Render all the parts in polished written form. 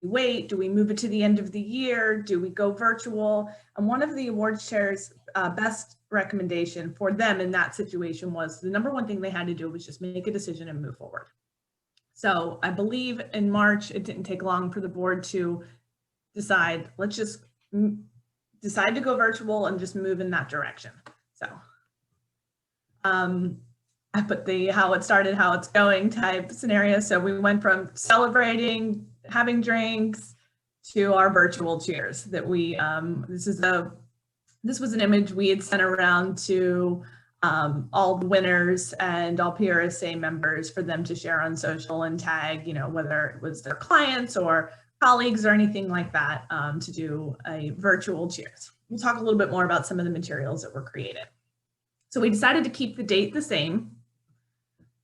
wait? Do we move it to the end of the year? Do we go virtual? And one of the awards chairs' best recommendation for them in that situation was the number one thing they had to do was just make a decision and move forward. So I believe in March, it didn't take long for the board to decide, let's just decide to go virtual and just move in that direction. So I put the how it started, how it's going type scenario. So we went from celebrating, having drinks, to our virtual cheers that we, this was an image we had sent around to all the winners and all PRSA members for them to share on social and tag, you know, whether it was their clients or colleagues or anything like that, to do a virtual cheers. We'll talk a little bit more about some of the materials that were created. So we decided to keep the date the same.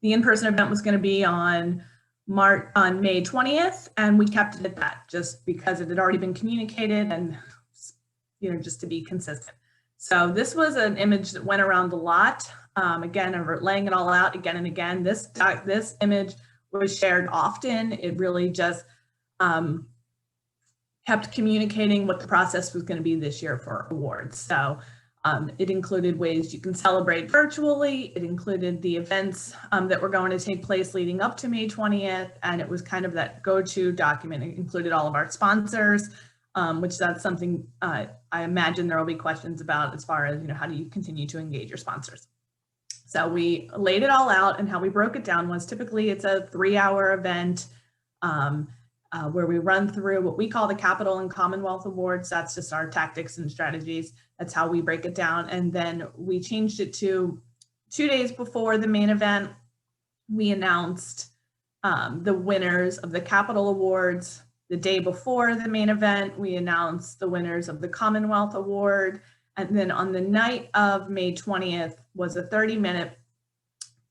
The in-person event was going to be on May 20th, and we kept it at that just because it had already been communicated and, you know, just to be consistent. So this was an image that went around a lot. Again, I'm laying it all out again and again. This image was shared often. It really just kept communicating what the process was going to be this year for awards. So it included ways you can celebrate virtually. It included the events that were going to take place leading up to May 20th. And it was kind of that go-to document. It included all of our sponsors, which that's something I imagine there will be questions about as far as, you know, how do you continue to engage your sponsors? So we laid it all out, and how we broke it down was typically it's a 3-hour event where we run through what we call the Capital and Commonwealth Awards. That's just our tactics and strategies. That's how we break it down. And then we changed it to 2 days before the main event. We announced the winners of the Capital Awards. The day before the main event, we announced the winners of the Commonwealth Award. And then on the night of May 20th was a 30-minute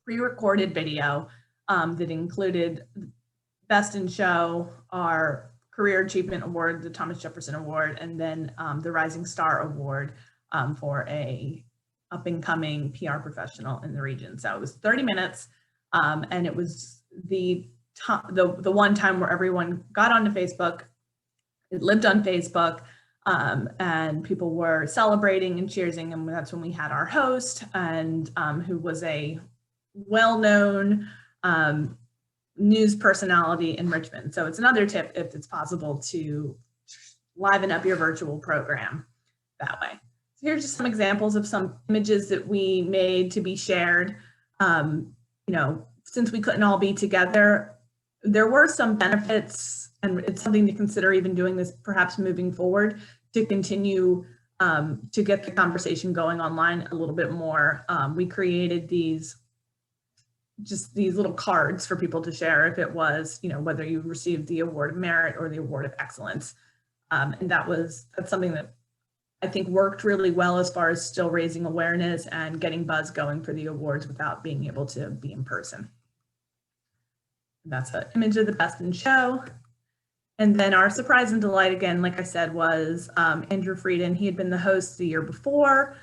pre-recorded video that included Best in Show, our Career Achievement Award, the Thomas Jefferson Award, and then the Rising Star Award for a up-and-coming PR professional in the region. So it was 30 minutes, and it was the one time where everyone got onto Facebook. It lived on Facebook, and people were celebrating and cheersing, and that's when we had our host, and who was a well-known news personality in Richmond. So it's another tip if it's possible to liven up your virtual program that way. So here's just some examples of some images that we made to be shared. You know, since we couldn't all be together, there were some benefits, and it's something to consider even doing this perhaps moving forward to continue to get the conversation going online a little bit more. We created these little cards for people to share if it was, you know, whether you received the Award of Merit or the Award of Excellence. And that's something that I think worked really well as far as still raising awareness and getting buzz going for the awards without being able to be in person. That's an image of the Best in Show. And then our surprise and delight, again, like I said, was Andrew Frieden. He had been the host the year before.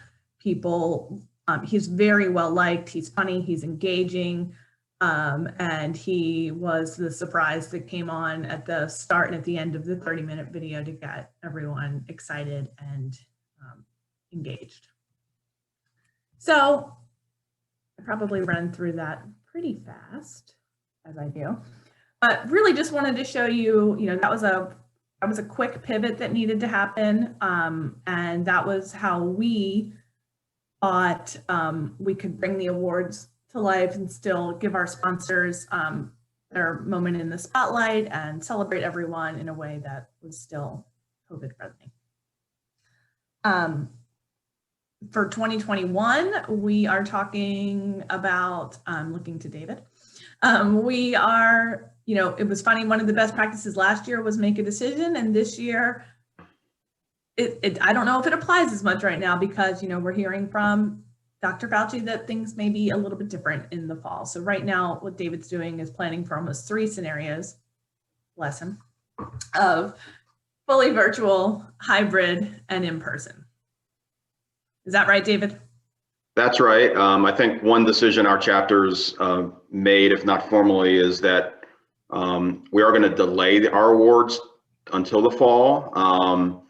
He's very well liked, he's funny, he's engaging, and he was the surprise that came on at the start and at the end of the 30-minute video to get everyone excited and engaged. So I probably ran through that pretty fast, as I do, but really just wanted to show you, you know, that was a quick pivot that needed to happen, and that was how we thought we could bring the awards to life and still give our sponsors their moment in the spotlight and celebrate everyone in a way that was still COVID friendly. For 2021, we are talking about, looking to David, we are, you know, it was funny, one of the best practices last year was make a decision, and this year, I don't know if it applies as much right now because, you know, we're hearing from Dr. Fauci that things may be a little bit different in the fall. So right now, what David's doing is planning for almost 3 scenarios, bless him, of fully virtual, hybrid, and in person. Is that right, David? That's right. I think one decision our chapters made, if not formally, is that we are going to delay our awards until the fall.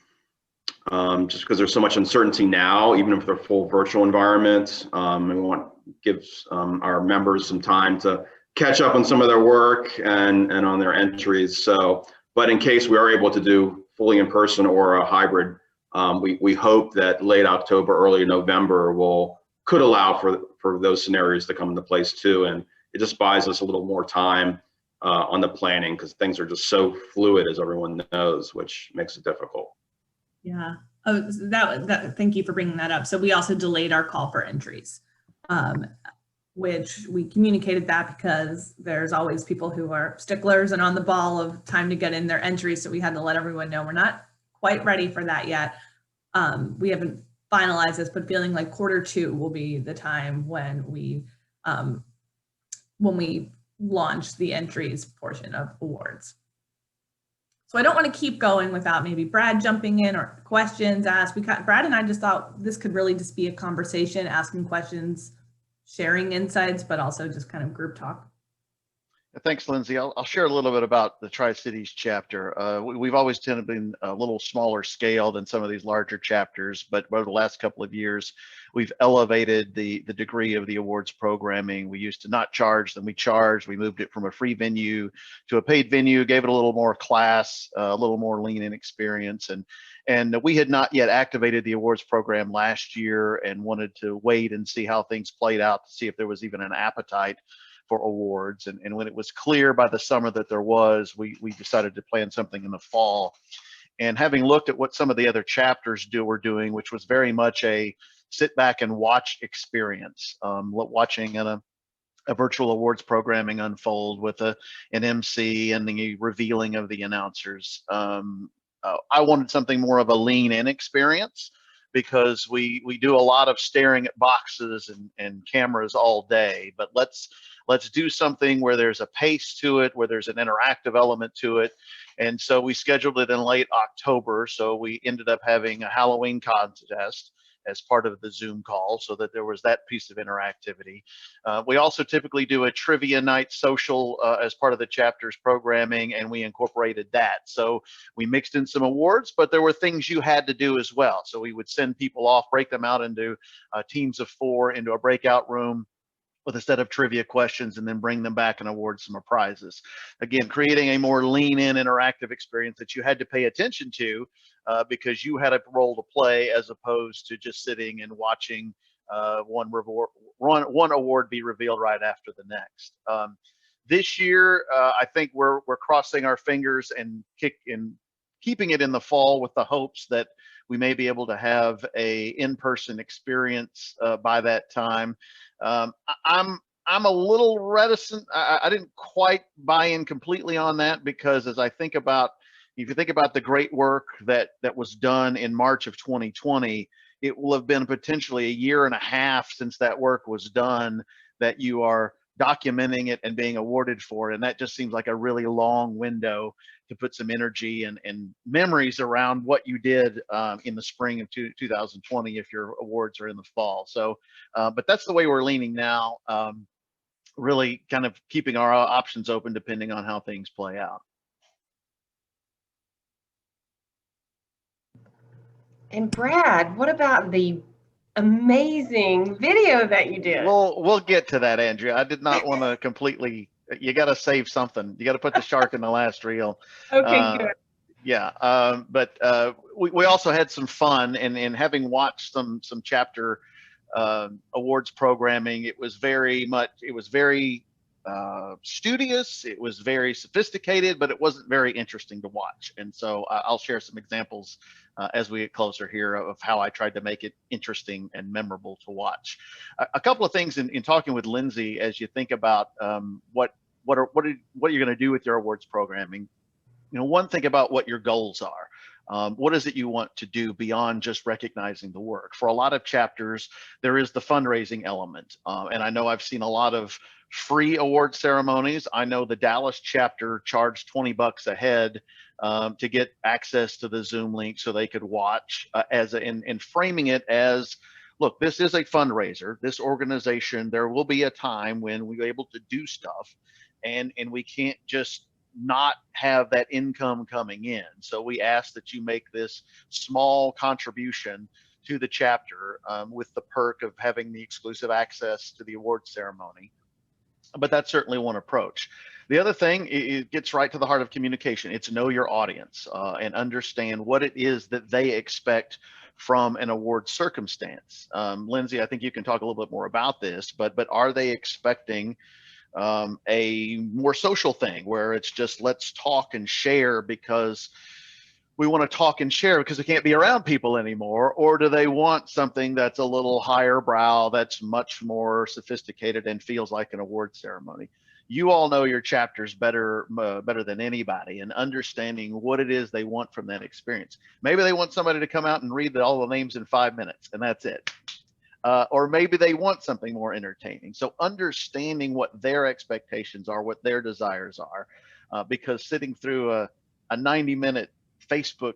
Just because there's so much uncertainty now, even if they're full virtual environments, and we want to give our members some time to catch up on some of their work and on their entries. So, but in case we are able to do fully in person or a hybrid, we hope that late October, early November could allow for those scenarios to come into place too. And it just buys us a little more time on the planning, because things are just so fluid, as everyone knows, which makes it difficult. Yeah. Oh, thank you for bringing that up. So we also delayed our call for entries, which we communicated that because there's always people who are sticklers and on the ball of time to get in their entries. So we had to let everyone know we're not quite ready for that yet. We haven't finalized this, but feeling like Q2 will be the time when we launch the entries portion of awards. So I don't want to keep going without maybe Brad jumping in or questions asked. Brad and I just thought this could really just be a conversation, asking questions, sharing insights, but also just kind of group talk. Thanks, Lindsay. I'll share a little bit about the Tri-Cities chapter. We've always tended to be a little smaller scale than some of these larger chapters, but over the last couple of years, we've elevated the degree of the awards programming. We used to not charge, then we charged. We moved it from a free venue to a paid venue, gave it a little more class, a little more lean-in experience. And we had not yet activated the awards program last year and wanted to wait and see how things played out to see if there was even an appetite for awards. And when it was clear by the summer that there was, we decided to plan something in the fall. And having looked at what some of the other chapters were doing, which was very much a sit back and watch experience, watching a virtual awards programming unfold with an MC and the revealing of the announcers. I wanted something more of a lean-in experience, because we do a lot of staring at boxes and cameras all day, but let's do something where there's a pace to it, where there's an interactive element to it. And so we scheduled it in late October. So we ended up having a Halloween contest as part of the Zoom call, so that there was that piece of interactivity. We also typically do a trivia night social as part of the chapter's programming, and we incorporated that. So we mixed in some awards, but there were things you had to do as well. So we would send people off, break them out into teams of 4 into a breakout room with a set of trivia questions, and then bring them back and award some prizes. Again, creating a more lean-in interactive experience that you had to pay attention to because you had a role to play, as opposed to just sitting and watching one award be revealed right after the next. This year, I think we're crossing our fingers and keeping it in the fall, with the hopes that we may be able to have a in-person experience by that time. I'm a little reticent. I didn't quite buy in completely on that, because as I think about, if you think about the great work that was done in March of 2020, it will have been potentially a year and a half since that work was done that you are documenting it and being awarded for. And that just seems like a really long window to put some energy and memories around what you did in the spring of 2020, if your awards are in the fall. So, but that's the way we're leaning now, really kind of keeping our options open depending on how things play out. And Brad, what about the amazing video that you did? We'll get to that, Andrea. I did not want to completely. You got to save something. You got to put the shark in the last reel. Okay, good. Yeah, but we also had some fun, and having watched some chapter awards programming, it was very studious, it was very sophisticated, but it wasn't very interesting to watch. And so I'll share some examples as we get closer here of how I tried to make it interesting and memorable to watch. A couple of things in talking with Lindsay, as you think about what you're going to do with your awards programming. One, think about what your goals are. What is it you want to do beyond just recognizing the work? For a lot of chapters, there is the fundraising element. And I know I've seen a lot of free award ceremonies. I know the Dallas chapter charged $20 a head to get access to the Zoom link so they could watch, and framing it as, look, this is a fundraiser. This organization, there will be a time when we're able to do stuff, and we can't just not have that income coming in. So we ask that you make this small contribution to the chapter with the perk of having the exclusive access to the award ceremony. But that's certainly one approach. The other thing, it gets right to the heart of communication. It's know your audience and understand what it is that they expect from an award circumstance. Lindsay, I think you can talk a little bit more about this, but are they expecting a more social thing where it's just let's talk and share because we want to talk and share because we can't be around people anymore? Or do they want something that's a little higher brow, that's much more sophisticated and feels like an award ceremony? You all know your chapters better than anybody, and understanding what it is they want from that experience. Maybe they want somebody to come out and read all the names in 5 minutes and that's it. Or maybe they want something more entertaining. So understanding what their expectations are, what their desires are, because sitting through a 90-minute Facebook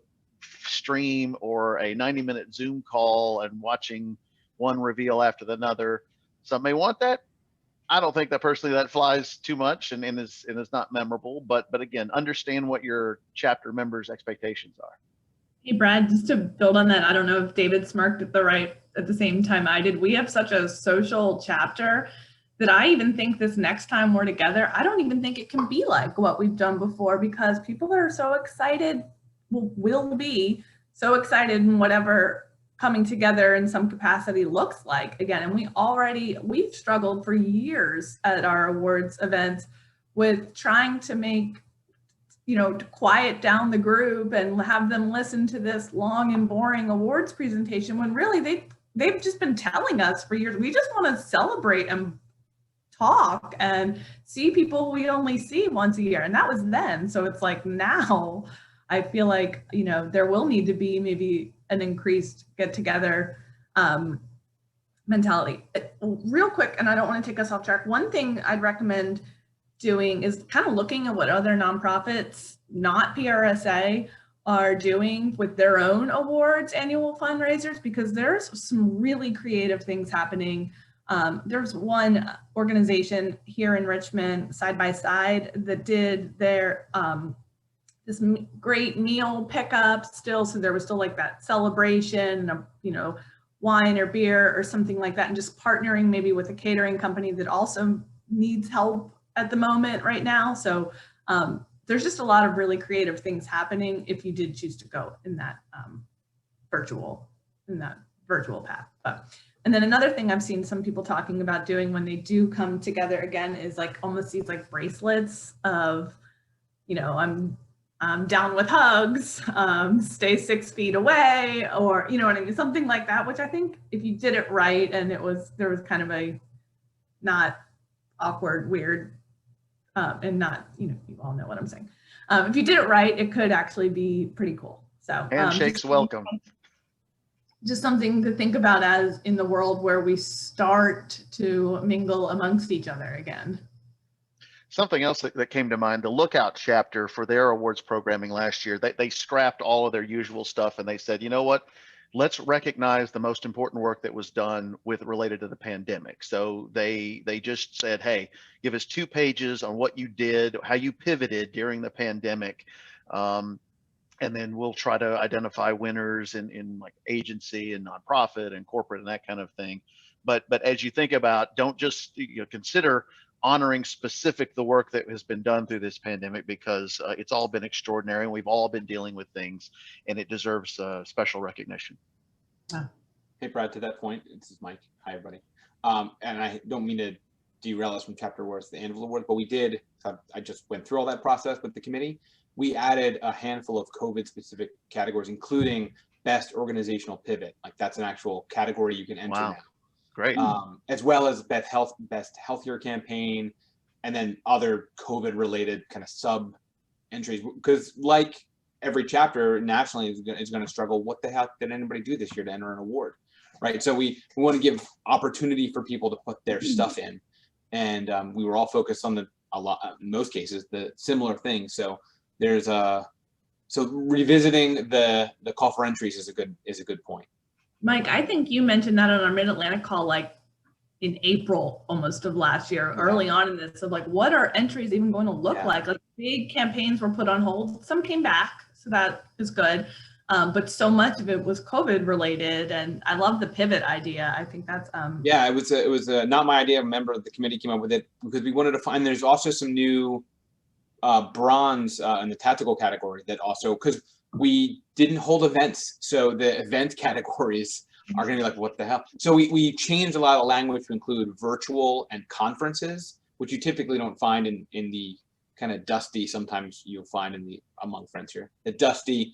stream or a 90-minute Zoom call and watching one reveal after another, some may want that. I don't think that personally that flies too much and is not memorable. But again, understand what your chapter members' expectations are. Hey, Brad, just to build on that, I don't know if David smirked at the same time I did. We have such a social chapter that I even think this next time we're together, I don't even think it can be like what we've done before, because people are so excited, will be so excited in whatever coming together in some capacity looks like again. And we've struggled for years at our awards events with trying to make, to quiet down the group and have them listen to this long and boring awards presentation, when really they've just been telling us for years, we just want to celebrate and talk and see people we only see once a year. And that was then. So it's like now I feel like, there will need to be maybe an increased get together mentality. Real quick, and I don't want to take us off track, one thing I'd recommend doing is kind of looking at what other nonprofits, not PRSA, are doing with their own awards annual fundraisers, because there's some really creative things happening. There's one organization here in Richmond, Side by Side, that did their this great meal pickup still. So there was still like that celebration, wine or beer or something like that, and just partnering maybe with a catering company that also needs help at the moment right now. So there's just a lot of really creative things happening if you did choose to go in that virtual path. And then another thing I've seen some people talking about doing when they do come together again is like almost these like bracelets of, I'm down with hugs, stay 6 feet away, or what I mean, something like that, which I think if you did it right and there was kind of a not awkward, weird, and not, you all know what I'm saying. If you did it right, it could actually be pretty cool. So handshakes welcome. Just something to think about as in the world where we start to mingle amongst each other again. Something else that came to mind, the Lookout chapter for their awards programming last year, they scrapped all of their usual stuff and they said, you know what, let's recognize the most important work that was done related to the pandemic. So they just said, hey, give us 2 pages on what you did, how you pivoted during the pandemic. And then we'll try to identify winners in like agency and nonprofit and corporate and that kind of thing. But as you think about, don't just consider honoring the work that has been done through this pandemic, because it's all been extraordinary and we've all been dealing with things, and it deserves special recognition. Hey, Brad, to that point, this is Mike. Hi, everybody. And I don't mean to derail us from chapter awards to the annual award, but we did, I just went through all that process with the committee. We added a handful of COVID specific categories, including best organizational pivot. Like that's an actual category you can enter now. Great. As well as best healthier campaign, and then other COVID related kind of sub entries. Because like every chapter nationally is going to struggle. What the heck did anybody do this year to enter an award, right? So we want to give opportunity for people to put their stuff in, and we were all focused on in most cases, the similar things. So there's so revisiting the call for entries is a good point. Mike, I think you mentioned that on our Mid-Atlantic call, like in April almost of last year, early on in this, of like, what are entries even going to look like? Like big campaigns were put on hold. Some came back, so that is good. But so much of it was COVID related, and I love the pivot idea. I think that's yeah, it was not my idea. A member of the committee came up with it because we wanted to find. There's also some new bronze in the tactical category that also, because we didn't hold events, so the event categories are going to be like, what the hell? So we changed a lot of language to include virtual and conferences, which you typically don't find in the kind of dusty. Sometimes you'll find in the among friends here the dusty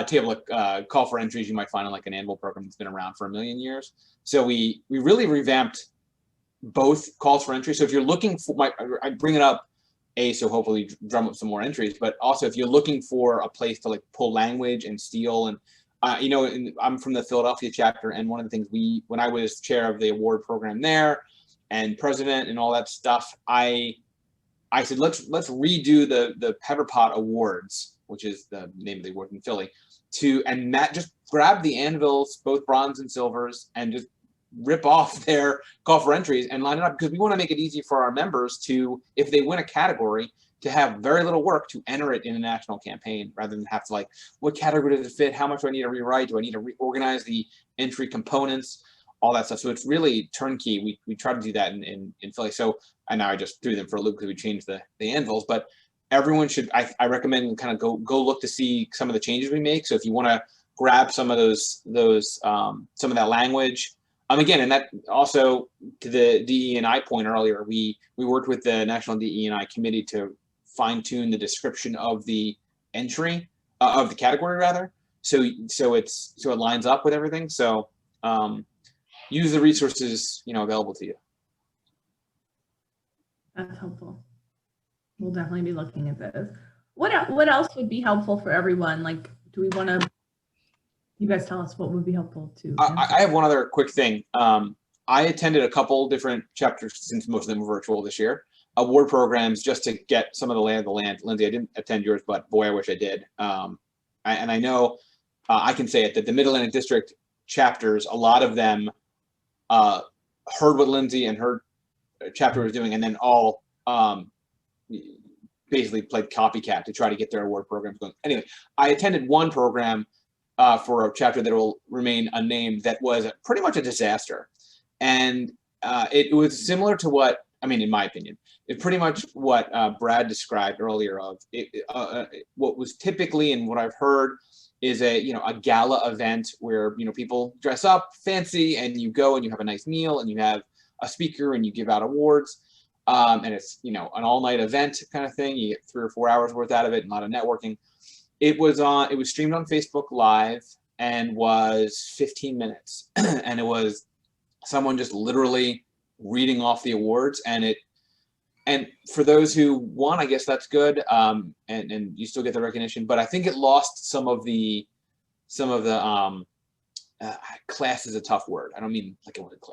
table of call for entries you might find on like an annual program that's been around for a million years. So we really revamped both calls for entry. So if you're looking for, I bring it up, so hopefully drum up some more entries, but also if you're looking for a place to like pull language and steal, and you know, I'm from the Philadelphia chapter, and one of the things when I was chair of the award program there and president and all that stuff, I said, let's redo the Pepper Pot Awards, which is the name of the award in Philly, and Matt just grab the anvils, both bronze and silvers, and just rip off their call for entries and line it up, because we want to make it easy for our members to, if they win a category, to have very little work to enter it in a national campaign, rather than have to like, what category does it fit? How much do I need to rewrite? Do I need to reorganize the entry components? All that stuff. So it's really turnkey. We try to do that in Philly. So, and now I just threw them for a loop because we changed the anvils, but everyone should, I recommend kind of go look to see some of the changes we make. So if you want to grab some of some of that language, again, and that also to the DE&I point earlier, we worked with the National DE&I Committee to fine tune the description of the entry of the category rather. So it lines up with everything. So use the resources available to you. That's helpful. We'll definitely be looking at those. What else would be helpful for everyone? Like, do we want to? You guys tell us what would be helpful to. I have one other quick thing. I attended a couple different chapters, since most of them were virtual this year, award programs just to get some of the lay of the land. Lindsay, I didn't attend yours, but boy, I wish I did. And I know I can say it that the Mid-Atlantic District chapters, a lot of them heard what Lindsay and her chapter was doing, and then all basically played copycat to try to get their award programs going. Anyway, I attended one program for a chapter that will remain unnamed that was pretty much a disaster. And it was similar to what, in my opinion, it pretty much what Brad described earlier of what was typically, and what I've heard is a gala event where, people dress up fancy and you go and you have a nice meal and you have a speaker and you give out awards. And it's, an all-night event kind of thing. You get 3 or 4 hours worth out of it, and a lot of networking. It was streamed on Facebook Live and was 15 minutes. And it was someone just literally reading off the awards, and for those who won, I guess that's good. And you still get the recognition, but I think it lost some of the class is a tough word. I don't mean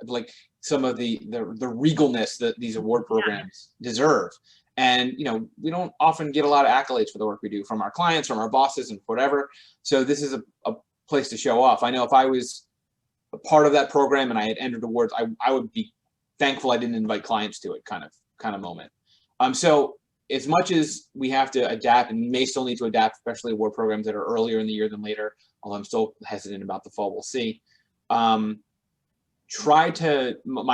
like some of the regalness that these award programs deserve. And we don't often get a lot of accolades for the work we do from our clients, from our bosses, and whatever. So this is a place to show off. I know if I was a part of that program and I had entered awards, I would be thankful I didn't invite clients to it, kind of moment. So as much as we have to adapt, and we may still need to adapt, especially award programs that are earlier in the year than later, although I'm still hesitant about the fall, we'll see. My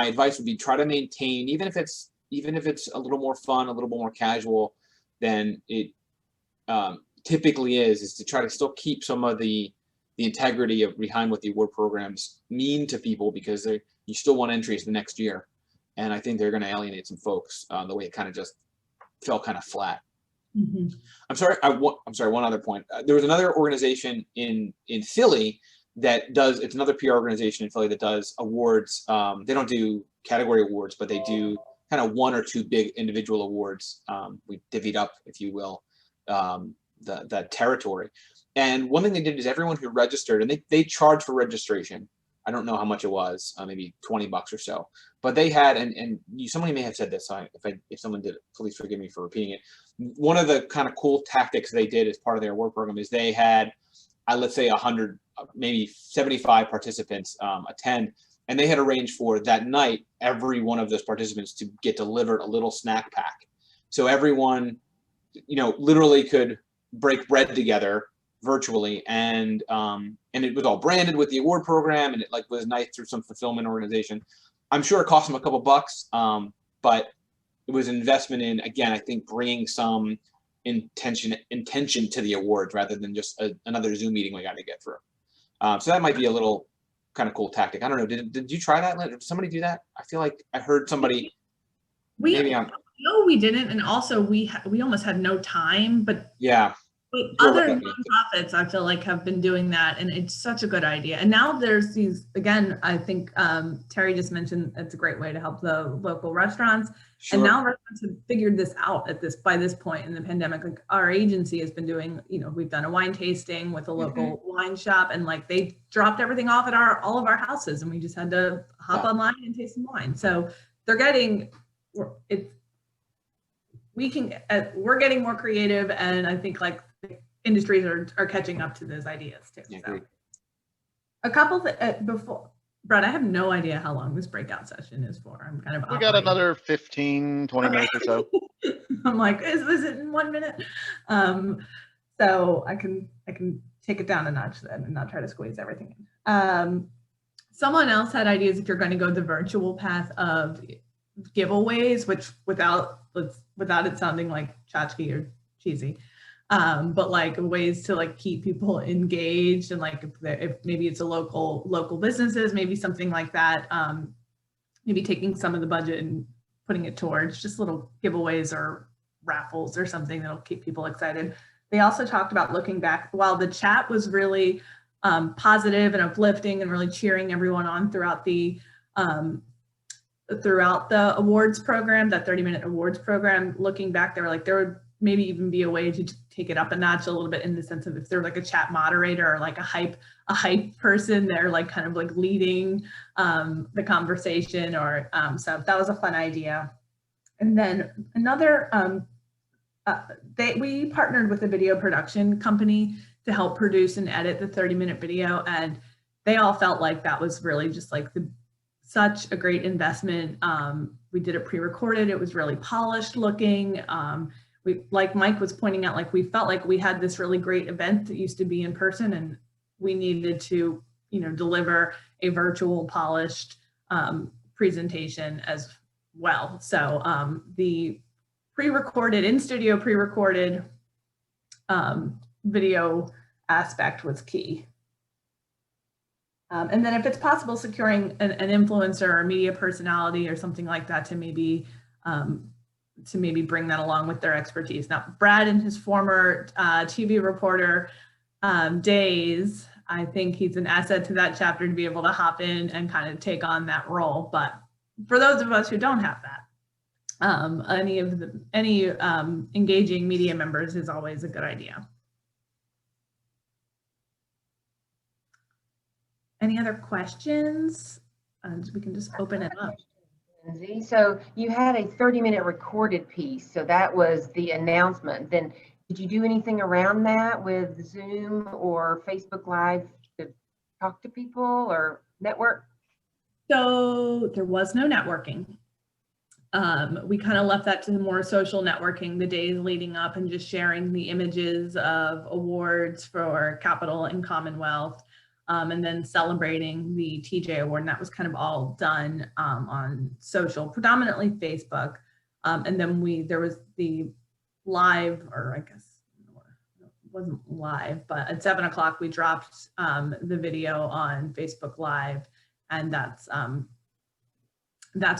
advice would be try to maintain, even if it's a little more fun, a little more casual than it typically is to try to still keep some of the integrity behind what the award programs mean to people, because you still want entries the next year. And I think they're going to alienate some folks the way it kind of just felt kind of flat. Mm-hmm. I'm sorry. One other point. There was another organization in Philly that does. It's another PR organization in Philly that does awards. They don't do category awards, but they do kind of 1 or 2 big individual awards. We divvied up, if you will, that territory. And one thing they did is everyone who registered, and they charge for registration. I don't know how much it was, maybe $20 or so. But they had, somebody may have said this. So if someone did it, please forgive me for repeating it. One of the kind of cool tactics they did as part of their award program is they had, let's say 100, maybe 75 participants attend. And they had arranged for that night, every one of those participants to get delivered a little snack pack. So everyone literally could break bread together virtually, and it was all branded with the award program, and it like was nice through some fulfillment organization. I'm sure it cost them a couple bucks, but it was an investment in, again, I think bringing some intention to the awards rather than just another Zoom meeting we got to get through. So that might be a little kind of cool tactic. I don't know. Did you try that? Did somebody do that? I feel like I heard somebody. No, we didn't, and also we almost had no time. But yeah, other nonprofits I feel like have been doing that, and it's such a good idea. And now there's these, again, I think Terry just mentioned it's a great way to help the local restaurants. Sure. And now restaurants have figured this out by this point in the pandemic. Like our agency has been doing, we've done a wine tasting with a local wine shop, and like they dropped everything off at all of our houses, and we just had to hop online and taste some wine. So they're getting we're getting more creative, and I think like industries are catching up to those ideas too. Yeah, so. A couple before. Brett, I have no idea how long this breakout session is for. I'm kind of. We got another 15, 20 minutes or so. I'm like, is it in 1 minute? So I can take it down a notch then and not try to squeeze everything in. Someone else had ideas if you're going to go the virtual path of giveaways, which without it sounding like tchotchke or cheesy. But like ways to like keep people engaged, and like if maybe it's a local businesses, maybe something like that. Maybe taking some of the budget and putting it towards just little giveaways or raffles or something that'll keep people excited. They also talked about looking back. While the chat was really positive and uplifting and really cheering everyone on throughout the awards program, that 30-minute awards program, looking back, they were like, there would maybe even be a way to take it up a notch a little bit, in the sense of if they're like a chat moderator or like a hype person, they're like kind of like leading the conversation, or so that was a fun idea. And then another, we partnered with a video production company to help produce and edit the 30-minute video, and they all felt like that was really just like such a great investment. We did it pre-recorded. It was really polished looking. Like Mike was pointing out, like we felt like we had this really great event that used to be in person, and we needed to, deliver a virtual polished presentation as well. So the in-studio pre-recorded video aspect was key. And then if it's possible, securing an influencer or media personality or something like that to maybe bring that along with their expertise. Now, Brad and his former TV reporter days, I think he's an asset to that chapter to be able to hop in and kind of take on that role. But for those of us who don't have that, any engaging media members is always a good idea. Any other questions? And we can just open it up. Lindsay, so you had a 30-minute recorded piece, so that was the announcement. Then did you do anything around that with Zoom or Facebook Live to talk to people or network? So there was no networking. We kind of left that to more social networking the days leading up, and just sharing the images of awards for Capital and Commonwealth. And then celebrating the TJ Award, and that was kind of all done on social, predominantly Facebook. And then there was the live, or I guess it wasn't live, but at 7 o'clock we dropped the video on Facebook Live, and that's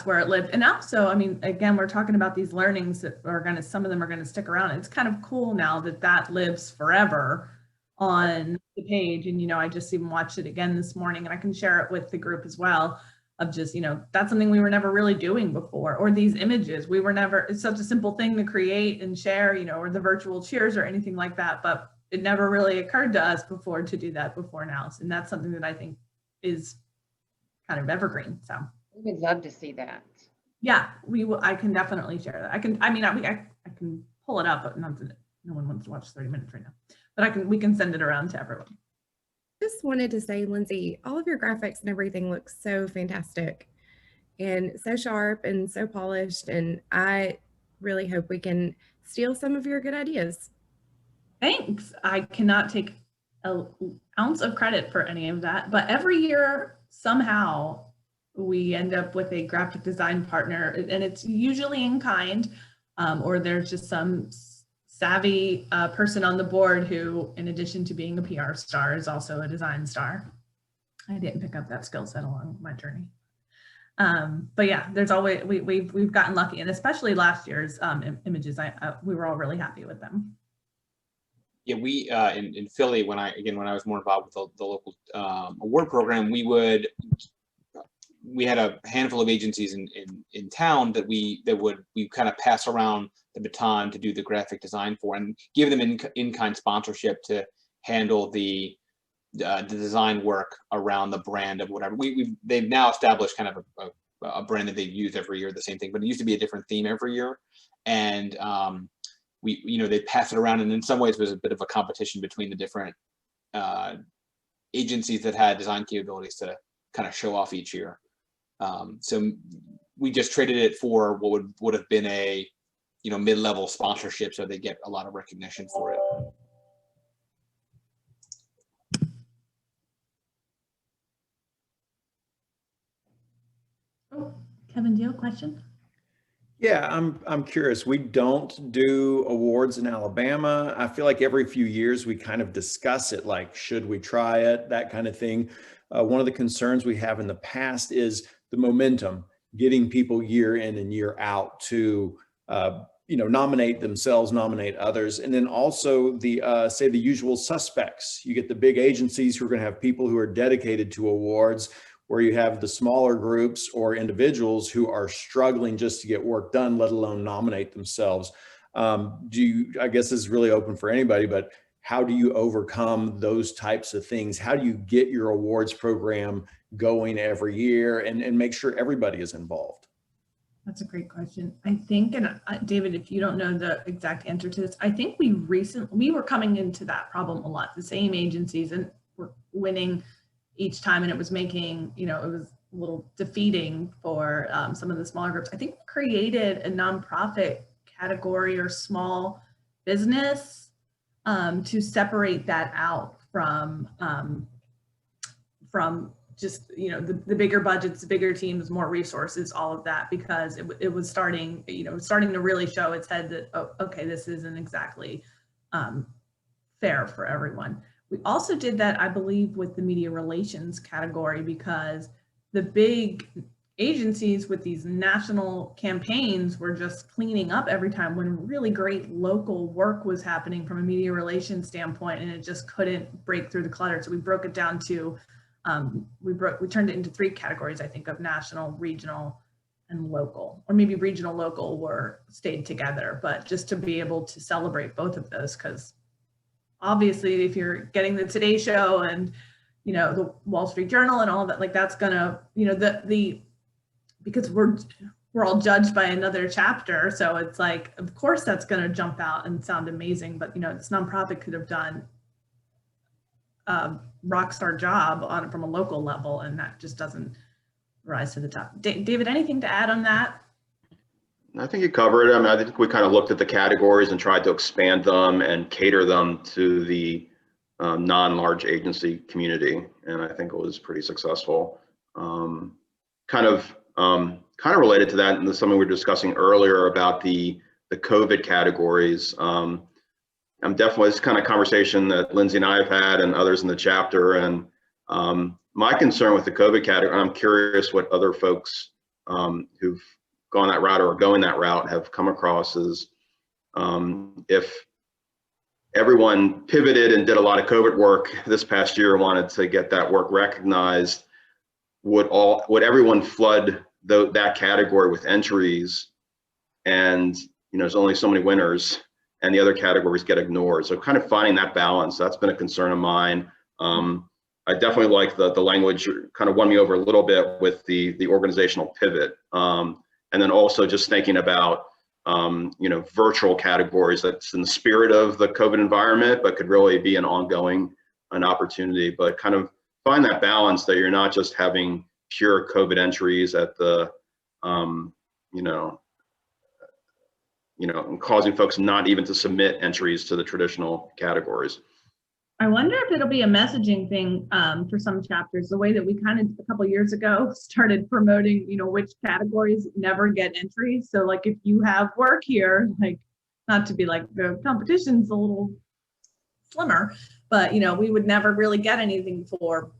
where it lived. And also, I mean, again, we're talking about these learnings that some of them are gonna stick around. It's kind of cool now that lives forever on the page. And I just even watched it again this morning, and I can share it with the group as well, of just, that's something we were never really doing before. Or these images, it's such a simple thing to create and share, or the virtual cheers or anything like that, but it never really occurred to us before to do that before now. And that's something that I think is kind of evergreen. So we would love to see that. Yeah, I can definitely share that. I can pull it up, but no one wants to watch 30 minutes right now. But we can send it around to everyone. Just wanted to say, Lindsay, all of your graphics and everything looks so fantastic and so sharp and so polished. And I really hope we can steal some of your good ideas. Thanks. I cannot take an ounce of credit for any of that, but every year somehow we end up with a graphic design partner, and it's usually in kind, or there's just some savvy person on the board who, in addition to being a PR star, is also a design star. I didn't pick up that skill set along my journey. But yeah, there's always, we've gotten lucky, and especially last year's images, we were all really happy with them. Yeah, we in Philly, when I was more involved with the local award program, we had a handful of agencies in town that we kind of pass around the baton to do the graphic design for, and give them in-kind sponsorship to handle the design work around the brand of whatever. They've now established kind of a brand that they use every year, the same thing, but it used to be a different theme every year, and they pass it around, and in some ways it was a bit of a competition between the different agencies that had design capabilities to kind of show off each year. So we just traded it for what would have been a mid-level sponsorship, so they get a lot of recognition for it. Oh, Kevin, do you have a question? Yeah, I'm curious. We don't do awards in Alabama. I feel like every few years we kind of discuss it, like, should we try it, that kind of thing. One of the concerns we have in the past is the momentum, getting people year in and year out to, nominate themselves, nominate others. And then also the, say, the usual suspects. You get the big agencies who are going to have people who are dedicated to awards, where you have the smaller groups or individuals who are struggling just to get work done, let alone nominate themselves. I guess this is really open for anybody, but how do you overcome those types of things? How do you get your awards program going every year and make sure everybody is involved? That's a great question. I think, and David, if you don't know the exact answer to this, I think we were coming into that problem a lot. The same agencies and were winning each time, and it was making, it was a little defeating for some of the smaller groups. I think we created a nonprofit category or small business to separate that out from just, the bigger budgets, the bigger teams, more resources, all of that, because it was starting, starting to really show its head that, oh, okay, this isn't exactly fair for everyone. We also did that, I believe, with the media relations category, because the big agencies with these national campaigns were just cleaning up every time, when really great local work was happening from a media relations standpoint, and it just couldn't break through the clutter. So we broke it down to, we turned it into 3 categories, I think, of national, regional, and local, or maybe regional, local stayed together, but just to be able to celebrate both of those, because obviously, if you're getting the Today Show and, the Wall Street Journal and all of that, like, that's gonna, because we're all judged by another chapter. So it's like, of course, that's gonna jump out and sound amazing. But, this nonprofit could have done a rock star job from a local level, and that just doesn't rise to the top. David, anything to add on that? I think you covered it. I mean, I think we kind of looked at the categories and tried to expand them and cater them to the non-large agency community, and I think it was pretty successful. Kind of related to that, and something we were discussing earlier about the COVID categories. I'm definitely, this kind of conversation that Lindsay and I have had, and others in the chapter, and my concern with the COVID category, I'm curious what other folks who've gone that route or going that route have come across, is if everyone pivoted and did a lot of COVID work this past year and wanted to get that work recognized, would everyone flood that category with entries, and there's only so many winners and the other categories get ignored? So kind of finding that balance, that's been a concern of mine. I definitely like the language, kind of won me over a little bit with the organizational pivot. And then also just thinking about, virtual categories that's in the spirit of the COVID environment, but could really be an opportunity, but kind of find that balance that you're not just having pure COVID entries at the, causing folks not even to submit entries to the traditional categories. I wonder if it'll be a messaging thing for some chapters, the way that we kind of a couple of years ago started promoting, which categories never get entries. So like if you have work here, like not to be like the competition's a little slimmer, but we would never really get anything for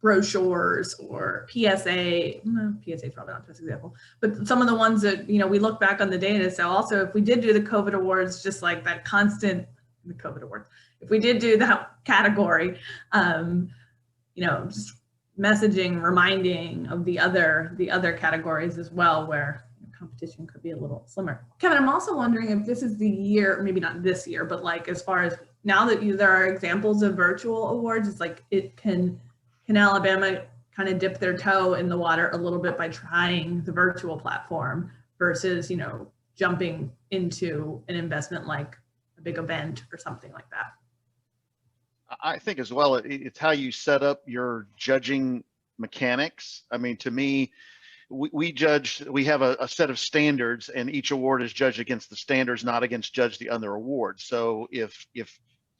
brochures or PSA. PSA is probably not the best example, but some of the ones that, we look back on the data. So also if we did do the COVID awards, just like that constant, the COVID awards, if we did do that category, just messaging, reminding of the other categories as well, where competition could be a little slimmer. Kevin, I'm also wondering if this is the year, maybe not this year, but like as far as now that there are examples of virtual awards, it's like can Alabama kind of dip their toe in the water a little bit by trying the virtual platform versus, jumping into an investment like a big event or something like that? I think as well, it's how you set up your judging mechanics. I mean, to me, we have a set of standards, and each award is judged against the standards, not against the other awards. So if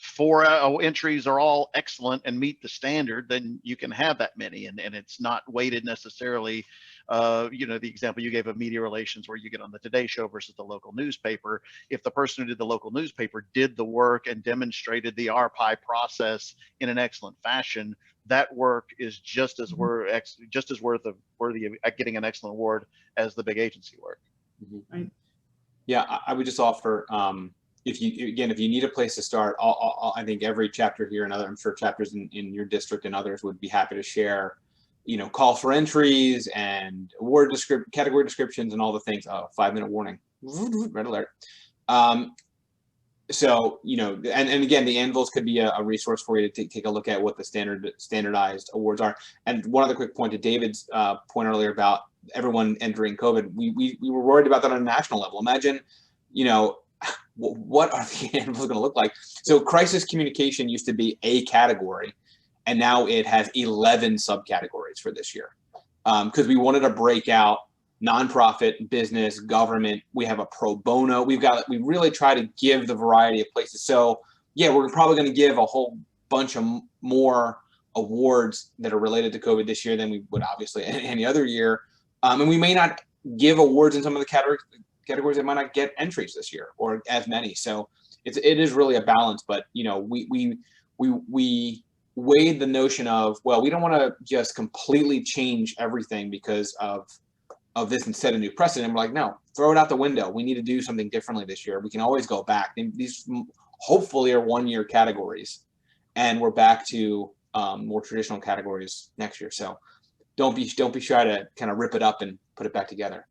4 entries are all excellent and meet the standard, then you can have that many, and it's not weighted necessarily. The example you gave of media relations, where you get on the Today Show versus the local newspaper. If the person who did the local newspaper did the work and demonstrated the RPI process in an excellent fashion, that work is just as worthy of getting an excellent award as the big agency work. Mm-hmm. Right. Yeah, I would just offer, if you need a place to start, I think every chapter here and I'm sure chapters in your district and others would be happy to share, calls for entries and award category descriptions and all the things. 5-minute warning, red alert. So, and again, the anvils could be a resource for you to take a look at what the standardized awards are. And one other quick point to David's point earlier about everyone entering COVID, we were worried about that on a national level. Imagine, what are the anvils going to look like? So crisis communication used to be a category, and now it has 11 subcategories for this year, because we wanted to break out nonprofit, business, government. We have a pro bono. We really try to give the variety of places. So yeah, we're probably going to give a whole bunch of more awards that are related to COVID this year than we would obviously any other year. And we may not give awards in some of the categories that might not get entries this year or as many. So it is really a balance. But we weighed the notion of, well, we don't want to just completely change everything because of this and set a new precedent. We're like, no, throw it out the window. We need to do something differently this year. We can always go back. These hopefully are 1-year categories, and we're back to more traditional categories next year. So don't be shy to kind of rip it up and put it back together.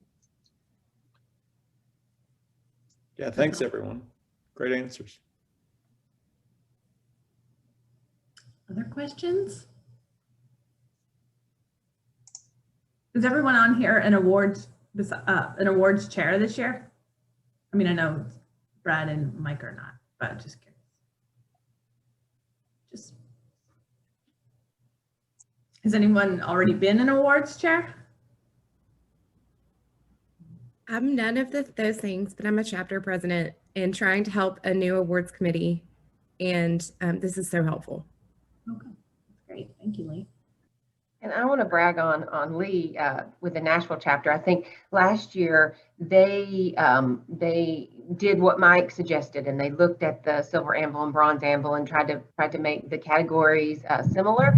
Yeah, thanks everyone. Great answers. Other questions? Is everyone on here an awards chair this year? I mean, I know Brad and Mike are not, but just curious. Has anyone already been an awards chair? I'm none of those things, but I'm a chapter president and trying to help a new awards committee. And this is so helpful. Okay, that's great. Thank you, Lee. And I want to brag on Lee with the Nashville chapter. I think last year they did what Mike suggested, and they looked at the silver anvil and bronze anvil and tried to make the categories similar.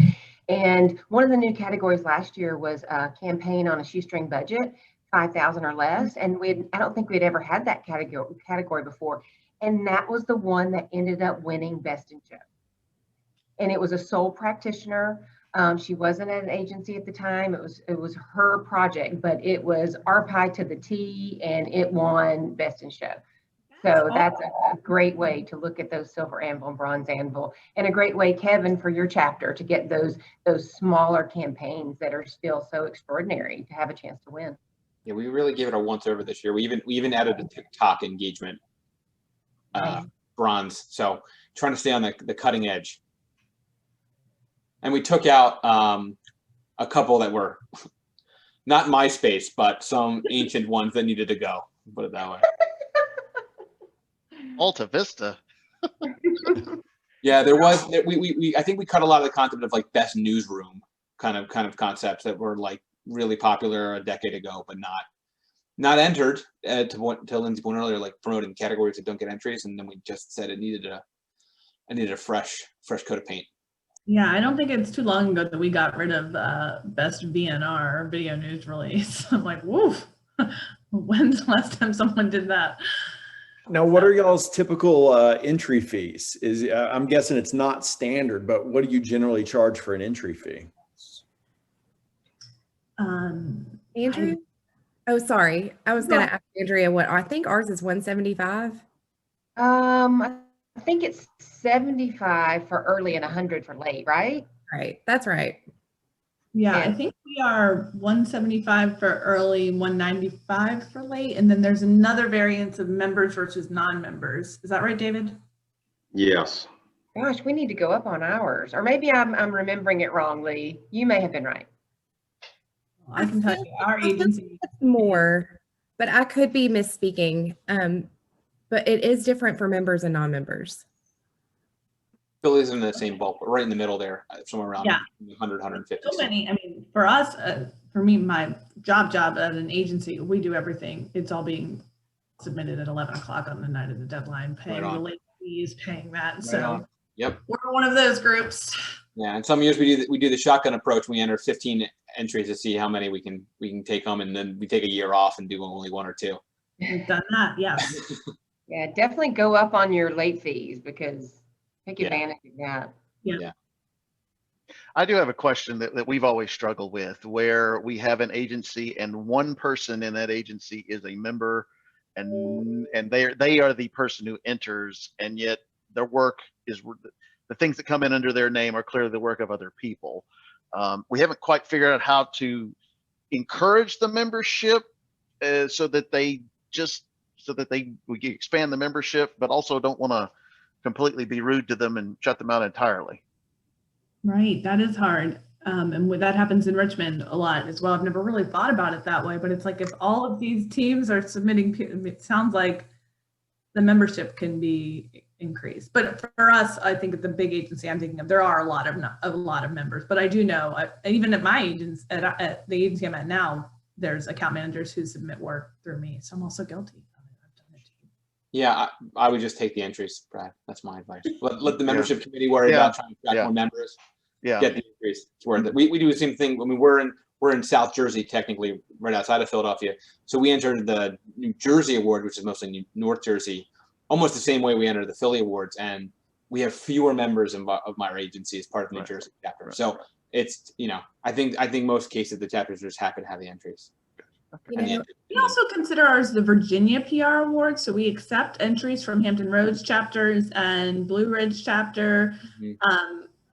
And one of the new categories last year was a campaign on a shoestring budget, 5,000 or less. And I don't think we'd ever had that category before. And that was the one that ended up winning Best in Show. And it was a sole practitioner. She wasn't at an agency at the time. It was her project, but it was RPI to the T, and it won Best in Show. So that's a great way to look at those silver anvil and bronze anvil, and a great way, Kevin, for your chapter to get those smaller campaigns that are still so extraordinary to have a chance to win. Yeah, we really gave it a once over this year. We even added a TikTok engagement bronze. So trying to stay on the cutting edge. And we took out a couple that were not MySpace, but some ancient ones that needed to go. Put it that way. Alta Vista. Yeah, I think we cut a lot of the concept of like best newsroom kind of concepts that were like really popular a decade ago, but not entered to Lindsay's point earlier, like promoting categories that don't get entries. And then we just said it needed a fresh coat of paint. Yeah, I don't think it's too long ago that we got rid of best VNR, video news release. I'm like, woof. When's the last time someone did that? Now, what are y'all's typical entry fees? I'm guessing it's not standard, but what do you generally charge for an entry fee? Andrew? Oh, sorry. I was going to ask Andrea what I think ours is 175. I think it's 75 for early and 100 for late, right? Right. That's right. Yeah, I think we are 175 for early, 195 for late, and then there's another variance of members versus non-members. Is that right, David? Yes. Gosh, we need to go up on ours, or maybe I'm remembering it wrongly. You may have been right. Well, I can tell you, our agency More, but I could be misspeaking. But it is different for members and non-members. Philly's in the same bulk, right in the middle there, somewhere around 100, 150. so many. I mean, for us, for me, my job at an agency, we do everything. It's all being submitted at 11 o'clock on the night of the deadline, paying the late fees, paying that. So yep, we're one of those groups. Yeah, and some years we do the shotgun approach. We enter 15 entries to see how many we can take home, and then we take a year off and do only one or two. We've done that, yes. Yeah, definitely go up on your late fees because take advantage of that. Yeah. I do have a question that we've always struggled with, where we have an agency and one person in that agency is a member, and they are the person who enters, and yet their work is the things that come in under their name are clearly the work of other people. We haven't quite figured out how to encourage the membership so that we can expand the membership, but also don't want to completely be rude to them and shut them out entirely. Right, that is hard. And that happens in Richmond a lot as well. I've never really thought about it that way, but it's like if all of these teams are submitting, it sounds like the membership can be increased. But for us, I think at the big agency I'm thinking of, there are a lot of members. But I do know, even at my agents, at the agency I'm at now, there's account managers who submit work through me. So I'm also guilty. Yeah, I would just take the entries, Brad. That's my advice. Let the membership committee worry about trying to attract more members. Yeah, get the entries. It's worth it. We do the same thing. I mean, we're in South Jersey, technically, right outside of Philadelphia. So we entered the New Jersey Award, which is mostly North Jersey, almost the same way we entered the Philly Awards, and we have fewer members of my agency as part of the New Jersey chapter. So it's I think most cases the chapters just happen to have the entries. We also consider ours the Virginia PR Award, so we accept entries from Hampton Roads chapters and Blue Ridge chapter.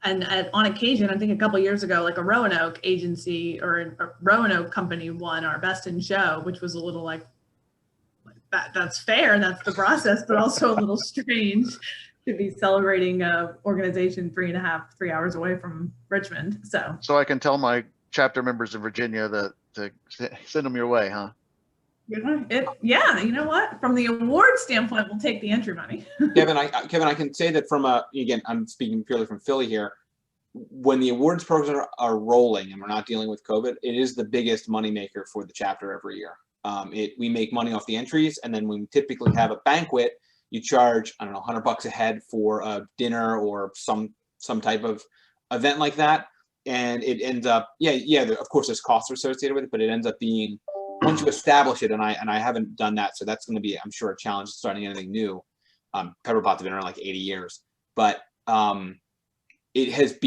And on occasion, I think a couple of years ago, like a Roanoke agency or a Roanoke company won our Best in Show, which was a little like that's fair, that's the process, but also a little strange to be celebrating a organization 3 hours away from Richmond. So I can tell my chapter members in Virginia that to send them your way, huh? Yeah, you know what? From the award standpoint, we'll take the entry money. Kevin, I can say that again, I'm speaking purely from Philly here. When the awards programs are rolling and we're not dealing with COVID, it is the biggest moneymaker for the chapter every year. We make money off the entries, and then when we typically have a banquet, you charge, I don't know, $100 a head for a dinner or some type of event like that. And it ends up, of course there's costs associated with it, but it ends up being, once you establish it, and I haven't done that, so that's going to be, I'm sure, a challenge starting anything new. Pepperpots have been around like 80 years, but it's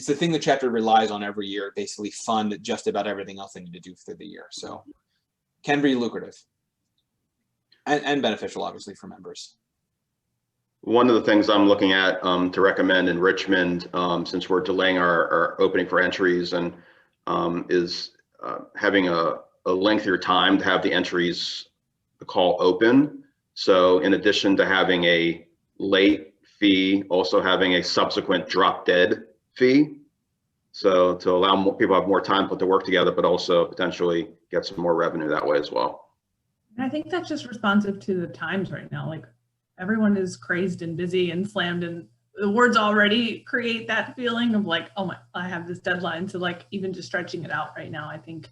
the thing the chapter relies on every year, basically fund just about everything else they need to do through the year. So can be lucrative and beneficial, obviously, for members. One of the things I'm looking at to recommend in Richmond, since we're delaying our opening for entries, and is having a lengthier time to have the entries, the call open. So in addition to having a late fee, also having a subsequent drop dead fee. So to allow more people to have more time to put the work together, but also potentially get some more revenue that way as well. And I think that's just responsive to the times right now. Like everyone is crazed and busy and slammed, and the words already create that feeling of like, oh my, I have this deadline. So like even just stretching it out right now, I think,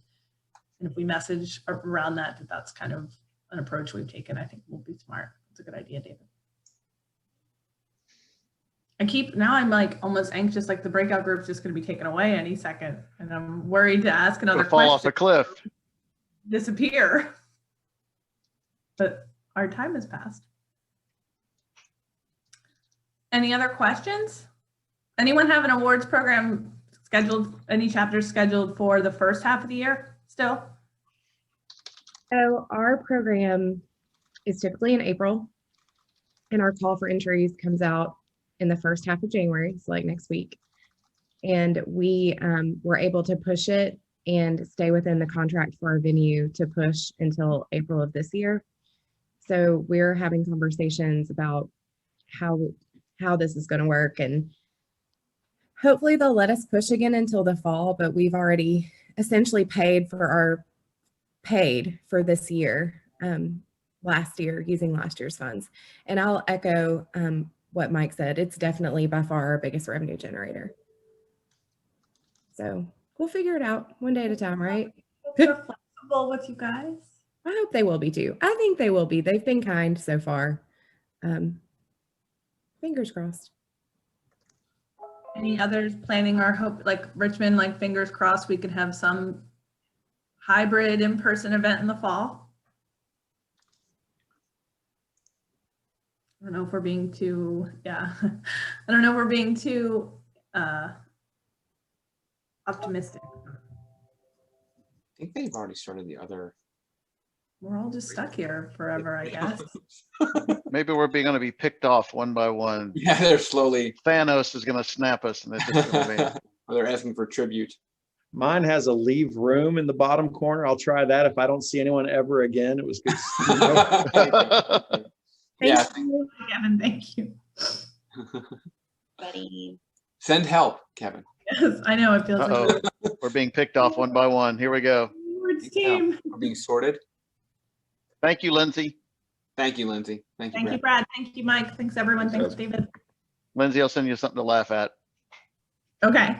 and if we message around that, that's kind of an approach we've taken, I think will be smart. It's a good idea, David. Now I'm like almost anxious, like the breakout group's just going to be taken away any second. And I'm worried to ask another question. Fall off a cliff. Disappear. But our time has passed. Any other questions? Anyone have an awards program scheduled, any chapters scheduled for the first half of the year still? So our program is typically in April, and our call for entries comes out in the first half of January, so like next week. And we were able to push it and stay within the contract for our venue to push until April of this year. So we're having conversations about how this is going to work, and hopefully they'll let us push again until the fall, but we've already essentially paid for this year, last year, using last year's funds. And I'll echo what Mike said. It's definitely by far our biggest revenue generator. So we'll figure it out one day at a time, right? They're flexible with you guys. I hope they will be too. I think they will be. They've been kind so far. Fingers crossed. Any others planning or hope, like Richmond, like fingers crossed we can have some hybrid in-person event in the fall? I don't know if we're being too, I don't know if we're being too optimistic. I think they've already started the other. We're all just stuck here forever, I guess. Maybe we're going to be picked off one by one. Yeah, they're slowly. Thanos is going to snap us, and it's just going to Or they're asking for tribute. Mine has a leave room in the bottom corner. I'll try that if I don't see anyone ever again. It was good. Yeah. Thank you, Kevin. Thank you. Send help, Kevin. Yes, I know it feels like We're being picked off one by one. Here we go. awards team. We're being sorted. Thank you, Lindsay. Thank you, Lindsay. Thank you, Thank you, Brad. Brad. Thank you, Mike. Thanks, everyone. Thanks, David. Lindsay, I'll send you something to laugh at. Okay.